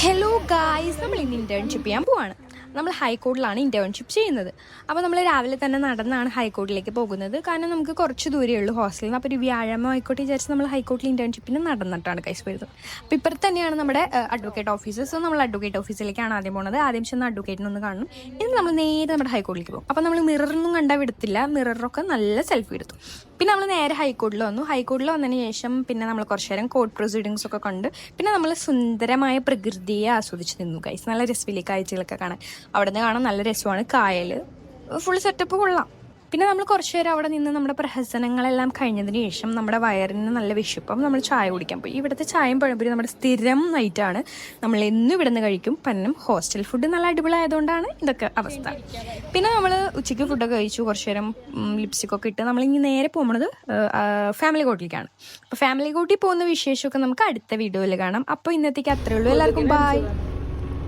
Hello guys, നമ്മൾ ഇന്ന് internship ചെയ്യാൻ പോവാണ്. നമ്മൾ ഹൈക്കോർട്ടിലാണ് ഇൻറ്റേൺഷിപ്പ് ചെയ്യുന്നത്. അപ്പോൾ നമ്മൾ രാവിലെ തന്നെ നടന്നാണ് ഹൈക്കോർട്ടിലേക്ക് പോകുന്നത്. കാരണം നമുക്ക് കുറച്ച് ദൂരമേ ഉള്ളൂ ഹോസ്റ്റലിൽ നിന്ന്. അപ്പോൾ ഒരു വ്യാഴാഴ്ച ആയിക്കോട്ടെ വിചാരിച്ച് നമ്മൾ ഹൈക്കോർട്ടിൽ ഇൻറ്റേൺഷിപ്പിന് നടന്നിട്ടാണ് കൈസ് വരുന്നത്. അപ്പോൾ ഇപ്പുറത്ത് തന്നെയാണ് നമ്മുടെ അഡ്വക്കേറ്റ് ഓഫീസ്. സോ നമ്മൾ അഡ്വക്കേറ്റ് ഓഫീസിലേക്കാണ് ആദ്യം പോകുന്നത്. ആദ്യം ചെന്ന് അഡ്വക്കേറ്റിനൊന്ന് കാണണം. ഇനി നമ്മൾ നേരെ നമ്മുടെ ഹൈക്കോർട്ടിലേക്ക് പോകും. അപ്പോൾ നമ്മൾ മിററൊന്നും കണ്ടാൽ വിടത്തില്ല. മിററൊക്കെ നല്ല സെൽഫി എടുത്തു. പിന്നെ നമ്മൾ നേരെ ഹൈക്കോർട്ടിൽ വന്നു. ഹൈക്കോർട്ടിൽ വന്നതിന് ശേഷം പിന്നെ നമ്മൾ കുറച്ച് നേരം കോർട്ട് പ്രൊസീഡിങ്സ് ഒക്കെ കണ്ട് പിന്നെ നമ്മൾ സുന്ദരമായ പ്രകൃതിയെ ആസ്വദിച്ച് നിന്നു ഗൈസ്. നല്ല രസമില്ലേ കാഴ്ചകളൊക്കെ കാണാൻ. അവിടെ നിന്ന് കാണാൻ നല്ല രസമാണ്. കായൽ ഫുൾ സെറ്റപ്പ് കൊള്ളാം. പിന്നെ നമ്മൾ കുറച്ച് നേരം അവിടെ നിന്ന് നമ്മുടെ പ്രഹസനങ്ങളെല്ലാം കഴിഞ്ഞതിന് ശേഷം നമ്മുടെ വയറിന് നല്ല വിശപ്പം നമ്മൾ ചായ കുടിക്കാൻ പോയി. ഇവിടുത്തെ ചായയും പഴംപൊരി നമ്മുടെ സ്ഥിരം നൈറ്റാണ്. നമ്മൾ എന്നും ഇവിടെ നിന്ന് കഴിക്കും. പന്നം ഹോസ്റ്റൽ ഫുഡ് നല്ല അടിപൊളിയായതുകൊണ്ടാണ് ഇതൊക്കെ അവസ്ഥ. പിന്നെ നമ്മൾ ഉച്ചയ്ക്ക് ഫുഡൊക്കെ കഴിച്ചു. കുറച്ച് നേരം ലിപ്സ്റ്റിക്കൊക്കെ ഇട്ട് നമ്മൾ ഇനി നേരെ പോകുന്നത് ഫാമിലി കോട്ടിലേക്കാണ്. അപ്പോൾ ഫാമിലി കോട്ടിൽ പോകുന്ന വിശേഷമൊക്കെ നമുക്ക് അടുത്ത വീഡിയോയിൽ കാണാം. അപ്പോൾ ഇന്നത്തേക്ക് അത്രയേ ഉള്ളൂ. എല്ലാവർക്കും ബൈ.